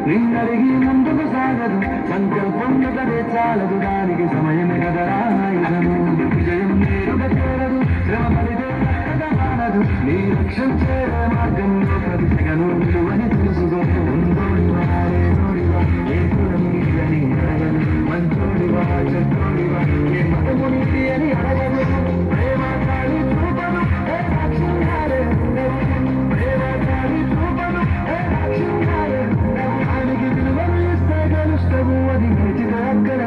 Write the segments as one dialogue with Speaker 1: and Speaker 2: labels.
Speaker 1: నిన్నడిగి ముందుకు సాగదు సంకల్పం కదే చాలదు దానికి సమయమే కదరా ఆయుధము విజయం నేరుగా చేరదు శ్రమ ఫలితే చక్కగా మానదు నీ లక్ష్యం చేరే మార్గంలో ప్రతి సెగను విలువని తెలుసుకో ఉందోడివా లేనోడివా ఏ కులం అని అడగదు మంచోడివా చెడ్డోడివా ఏ మతమునిది అని అడగదు ప్రేమ కాళీ చూపను ఏ సాక్ష్యంగారే ప్రేమ కాళీ చూపను ఏ సాక్ష్యంగారే దానికి విలువను ఇస్తే గెలుస్తావు అది గెలిచితే అక్కడ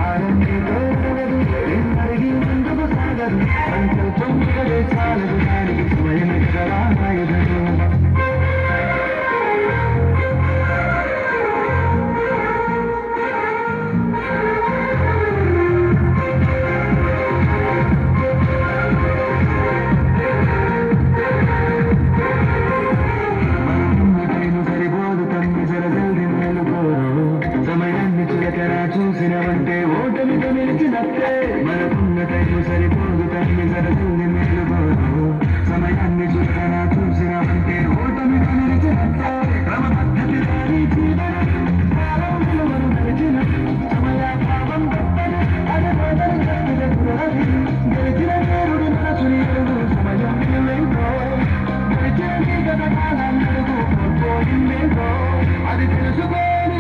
Speaker 1: ఆనందితో సాగదు నిన్నడిగి ముందుకు సాగదు సంకల్పం కదే చాలదు దానికి స్వయమే కదా ఆయుధము చూసినవంటే ఓటమితో నిలిచినట్టే మనకున్న టైము సరిపోదు తల్లి సరసుని మేలుకోరు సమయాన్ని చూసినా చూసినవంటే ఓటమితో నిలిచినట్టే క్రమ పద్ధతి దాని జీవనం కాలం విలువను నడిచిన సమయాభావం తప్పని అది మొదలు తప్పినది గెలిచిన పేరుడు మనసుని ఎరుగు సమయం విలువేంటో గెలిచిన గత కాలం ఎరుగు కోల్పోయిందేంటో అది తెలుసుకోని